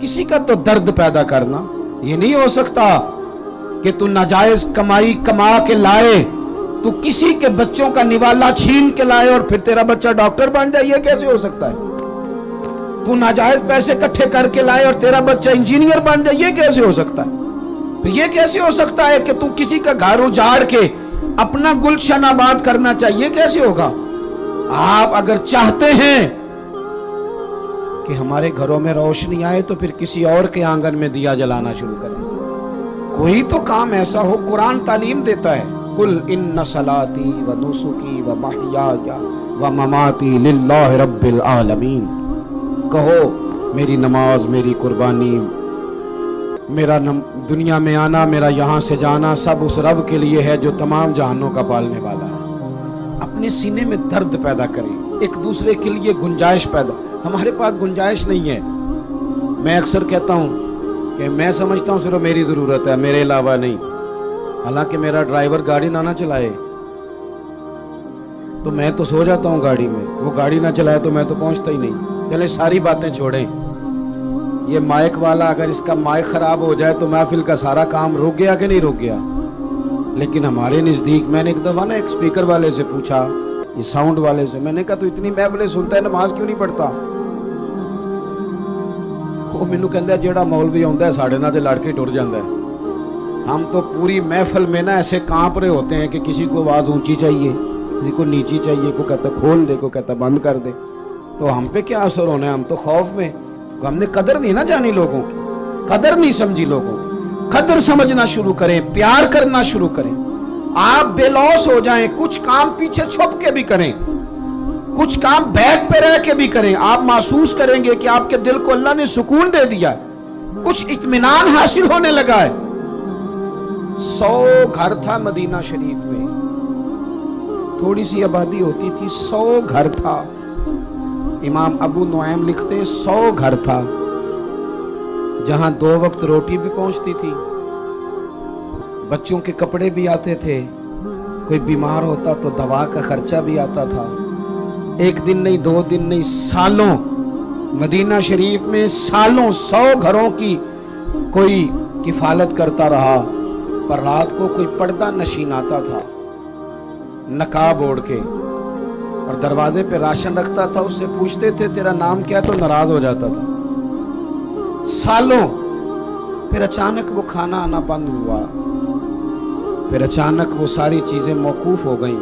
किसी का तो दर्द पैदा करना। ये नहीं हो सकता कि तू नाजायज कमाई कमा के लाए, तू किसी के बच्चों का निवाला छीन के लाए और फिर तेरा बच्चा डॉक्टर बन जाए। ये कैसे हो सकता है? तू नाजायज पैसे इकट्ठे करके लाए और तेरा बच्चा इंजीनियर बन जाए। ये कैसे हो सकता है? तो ये कैसे हो सकता है कि तू किसी का घर उजाड़ के अपना गुलशन आबाद करना चाहिए? कैसे होगा? आप अगर चाहते हैं कि हमारे घरों में रोशनी आए तो फिर किसी और के आंगन में दिया जलाना शुरू करें। कोई तो काम ऐसा हो। कुरान तालीम देता है, कुल इन्ना सलाती व नुसुकी व महयाया व ममाती लिल्लाहि रब्बिल आलमीन। कहो मेरी नमाज, मेरी कुर्बानी, मेरा दुनिया में आना, मेरा यहां से जाना सब उस रब के लिए है जो तमाम जहानों का पालने वाला है। अपने सीने में दर्द पैदा करें, एक दूसरे के लिए गुंजाइश पैदा। हमारे पास गुंजाइश नहीं है। मैं अक्सर कहता हूं कि मैं समझता हूं सिर्फ मेरी जरूरत है, मेरे अलावा नहीं। हालांकि मेरा ड्राइवर गाड़ी ना चलाए तो मैं तो सो जाता हूं गाड़ी में, वो गाड़ी ना चलाए तो मैं तो पहुंचता ही नहीं। चले सारी बातें छोड़ें, ये माइक वाला अगर इसका माइक खराब हो जाए तो महफिल का सारा काम रुक गया कि नहीं रुक गया। लेकिन हमारे नजदीक, मैंने एक दफा ना एक स्पीकर वाले से पूछा, ये साउंड वाले से, मैंने कहा तू इतनी महफिलें सुनता है, नमाज क्यों नहीं पढ़ता? वो मैनू कहता जेड़ा मौलवी आंदा है साढ़े नाल ते लड़ के टुर जाता है। हम तो पूरी महफिल में ना ऐसे कांप रहे होते हैं कि किसी को आवाज ऊंची चाहिए, किसी को नीची चाहिए, को कहता खोल दे, को कहता बंद कर दे। तो हम पे क्या असर होना है? हम तो खौफ में, हमने कदर नहीं ना जानी लोगों की, कदर नहीं समझी लोगों की। कदर समझना शुरू करें, प्यार करना शुरू करें। आप बेलौस हो जाएं, कुछ काम पीछे छुप के भी करें, कुछ काम बैक पे रह के भी करें। आप महसूस करेंगे कि आपके दिल को अल्लाह ने सुकून दे दिया, कुछ इत्मीनान हासिल होने लगा है। 100 घर था मदीना शरीफ में, थोड़ी सी आबादी होती थी, 100 घर था। इमाम अबू नुआइम लिखते 100 घर था जहां 2 वक्त रोटी भी पहुंचती थी, बच्चों के कपड़े भी आते थे, कोई बीमार होता तो दवा का खर्चा भी आता था। एक दिन नहीं, 2 दिन नहीं, सालों मदीना शरीफ में सालों 100 घरों की कोई किफालत करता रहा। पर रात को कोई पर्दा नशीन आता था नकाब ओढ़ के और दरवाजे पे राशन रखता था, उससे पूछते थे तेरा नाम क्या, तो नाराज हो जाता था सालों। फिर अचानक वो खाना आना बंद हुआ, फिर अचानक वो सारी चीजें मौकूफ हो गईं।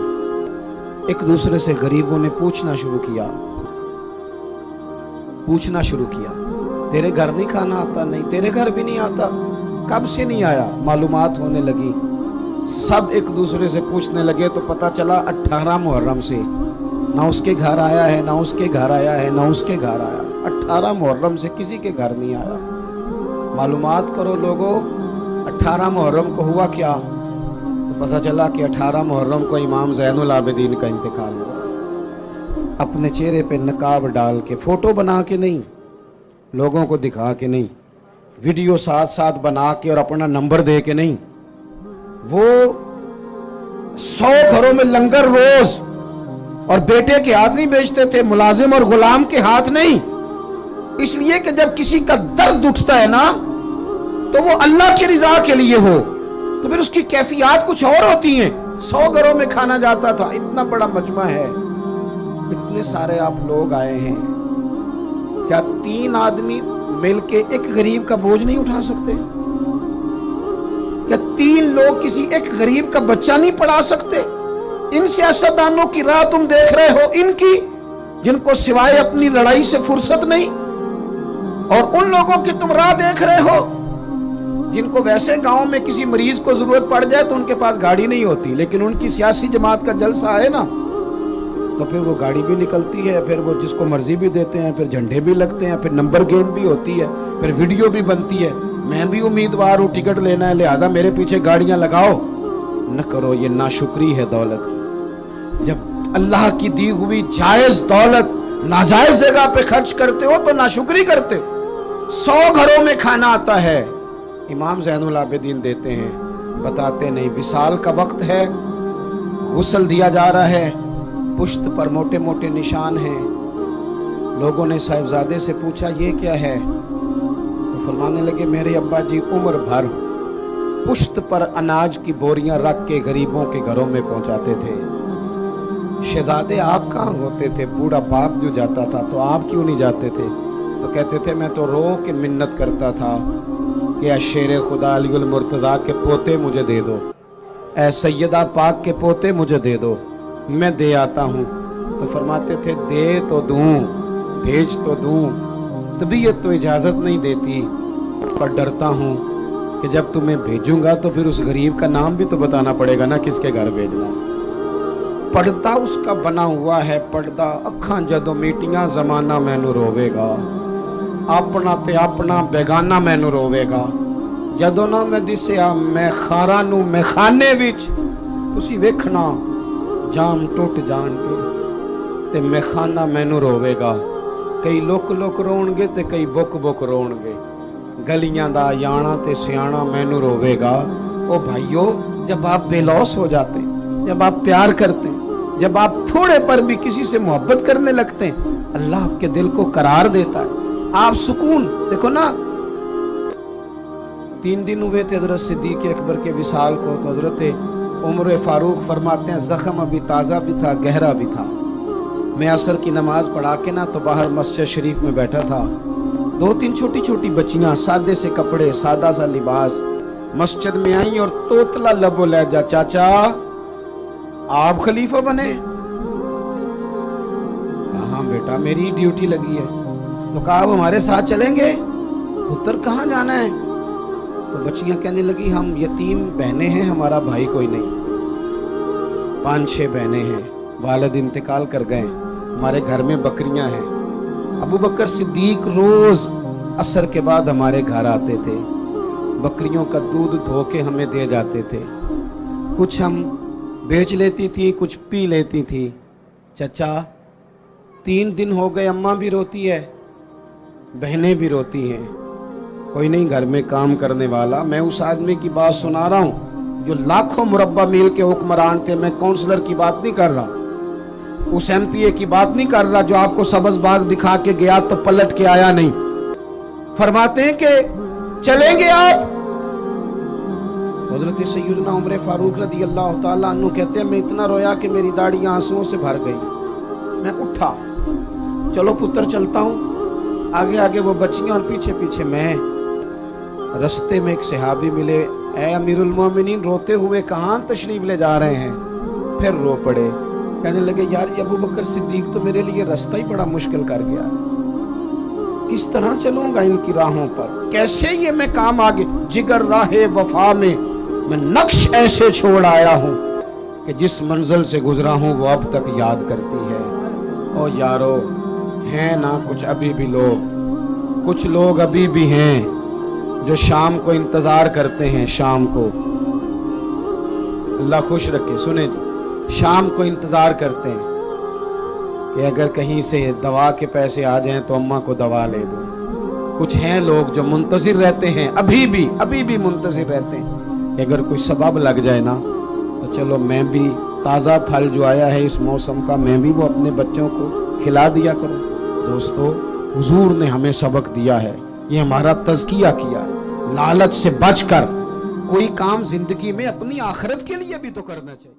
एक दूसरे से गरीबों ने पूछना शुरू किया, तेरे घर नहीं खाना आता? नहीं, तेरे घर भी नहीं आता। कब से नहीं आया? मालूमात होने लगी, सब एक दूसरे से पूछने लगे तो पता चला 18 मुहर्रम से ना उसके घर आया है, ना उसके घर आया है, ना उसके घर आया। 18 मुहर्रम से किसी के घर नहीं आया। मालूमात करो लोगों, 18 मुहर्रम को हुआ क्या? तो पता चला कि 18 मुहर्रम को इमाम ज़ैनुल आबिदीन का इंतकाल हुआ। अपने चेहरे पे नकाब डाल के, फोटो बना के नहीं, लोगों को दिखा के नहीं, वीडियो साथ साथ बना के और अपना नंबर दे के नहीं, वो 100 घरों में लंगर रोज, और बेटे के हाथ नहीं बेचते थे, मुलाजिम और गुलाम के हाथ नहीं। इसलिए कि जब किसी का दर्द उठता है ना तो वो अल्लाह की रिजा के लिए हो, तो फिर उसकी कैफियत कुछ और होती है। 100 घरों में खाना जाता था, इतना बड़ा मजमा है, इतने सारे आप लोग आए हैं, क्या 3 आदमी मिलके एक गरीब का बोझ नहीं उठा सकते? क्या 3 लोग किसी एक गरीब का बच्चा नहीं पढ़ा सकते? इन सियासतदानों की राह तुम देख रहे हो, इनकी, जिनको सिवाय अपनी लड़ाई से फुर्सत नहीं, और उन लोगों की तुम राह देख रहे हो जिनको वैसे गांव में किसी मरीज को जरूरत पड़ जाए तो उनके पास गाड़ी नहीं होती, लेकिन उनकी सियासी जमात का जलसा है ना तो फिर वो गाड़ी भी निकलती है, फिर वो जिसको मर्जी भी देते हैं, फिर झंडे भी लगते हैं, फिर नंबर गेम भी होती है, फिर वीडियो भी बनती है। मैं भी उम्मीदवार हूँ, टिकट लेना है, लिहाजा मेरे पीछे गाड़ियां लगाओ। न करो, ये नाशुक्री है दौलत की। जब अल्लाह की दी हुई जायज दौलत नाजायज जगह पे खर्च करते हो तो नाशुक्री करते हो। 100 घरों में खाना आता है, इमाम ज़ैनुल आबिदीन देते हैं, बताते नहीं। विसाल का वक्त है, गुस्ल दिया जा रहा है, पुश्त पर मोटे मोटे निशान हैं। लोगों ने साहिबजादे से पूछा ये क्या है? तो फरमाने लगे मेरे अब्बा जी उम्र भर पुश्त पर अनाज की बोरियां रख के गरीबों के घरों में पहुंचाते थे। शहजादे आप कहाँ होते थे? बूढ़ा बाप जो जाता था तो आप क्यों नहीं जाते थे? तो कहते थे मैं तो रो के मिन्नत करता था कि ऐ शेर खुदा अलीउल मुर्तज़ा के पोते मुझे दे दो, ऐ सैयदा पाक के पोते मुझे दे दो, मैं दे आता हूँ। तो फरमाते थे दे तो दूं, भेज तो दूं, तबीयत तो इजाजत नहीं देती, पर डरता हूँ कि जब तुम्हें भेजूंगा तो फिर उस गरीब का नाम भी तो बताना पड़ेगा ना, किसके घर भेजना। पर्दा उसका बना हुआ है, पर्दा अखां जदों मीटियां जमाना मैनू रोवेगा, अपना ते अपना बेगाना मैनू रोवेगा। जदों ना मैं दिसिया मैं खारा नू मैखाने विच, तुसी वेखना जाम टुट जाणगे ते मैखाना मैनू रोवेगा। कई लुक लुक रोणगे ते कई बुक बुक रोणगे, गलियां दा याना ते सियाना मैनू रोवेगा। ओ भाइयों, जब आप बेलौस हो जाते, जब आप प्यार करते, जब आप थोड़े पर भी किसी से मोहब्बत करने लगते हैं, अल्लाह आपके दिल को करार देता है, आप सुकून। देखो ना, 3 दिन हुए थे हजरत सिद्दीक अकबर के विसाल को, तो हजरत उमर फारूक फरमाते हैं जख्म अभी ताज़ा भी था, गहरा भी था। मैं असर की नमाज पढ़ा के ना तो बाहर मस्जिद शरीफ में बैठा था, 2-3 छोटी छोटी बच्चियां सादे से कपड़े, सादा सा लिबास मस्जिद में आई और तोतला लबो लहजा, चाचा आप खलीफा बने? कहाँ बेटा, मेरी ड्यूटी लगी है। तो कहा आप हमारे साथ चलेंगे? पुत्र कहाँ जाना है? तो बच्चियां कहने लगी हम यतीम बहनें हैं, हमारा भाई कोई नहीं, 5-6 बहनें हैं, वालिद इंतकाल कर गए, हमारे घर में बकरियां हैं। अबू बकर सिद्दीक रोज असर के बाद हमारे घर आते थे, बकरियों का दूध धो के हमें दे जाते थे, कुछ हम बेच लेती थी, कुछ पी लेती थी। चचा 3 दिन हो गए, अम्मा भी रोती है, बहनें भी रोती हैं, कोई नहीं घर में काम करने वाला। मैं उस आदमी की बात सुना रहा हूँ जो लाखों मुरब्बा मील के हुक्मरान थे, मैं काउंसलर की बात नहीं कर रहा, उस एमपीए की बात नहीं कर रहा जो आपको सब्ज बाग दिखा के गया तो पलट के आया नहीं। फरमाते हैं कि चलेंगे आप? हजरत सैयदना उमर फारूक रज़ी अल्लाह तआला अन्हु कहते हैं मैं इतना रोया कि मेरी दाढ़ी आंसुओं से भर गई। मैं उठा, चलो पुत्र चलता हूँ। आगे आगे वो बच्चियां और पीछे पीछे मैं। रास्ते में एक सहाबी मिले, ए अमीरुल मोमिनीन रोते हुए कहाँ तशरीफ ले जा रहे हैं? फिर रो पड़े, कहने लगे यार ये अबू बकर सिद्दीक तो मेरे लिए रास्ता ही बड़ा मुश्किल कर गया, किस तरह चलूंगा इनकी राहों पर, कैसे ये मैं काम आगे। जिगर राहे वफा में मैं नक्श ऐसे छोड़ आया हूँ कि जिस मंजिल से गुजरा हूँ वो अब तक याद करती है। ओ यारो, हैं ना कुछ अभी भी लोग, कुछ लोग अभी भी हैं जो शाम को इंतजार करते हैं, शाम को, अल्लाह खुश रखे, सुने जी, शाम को इंतजार करते हैं कि अगर कहीं से दवा के पैसे आ जाएं तो अम्मा को दवा ले दो। कुछ हैं लोग जो मुंतजिर रहते हैं, अभी भी मुंतजिर रहते हैं कि अगर कोई सबब लग जाए ना तो चलो मैं भी ताज़ा फल जो आया है इस मौसम का, मैं भी वो अपने बच्चों को खिला दिया करूं। दोस्तों, हुजूर ने हमें सबक दिया है, ये हमारा तज़किया किया, लालच से बचकर कोई काम जिंदगी में अपनी आखिरत के लिए भी तो करना चाहिए।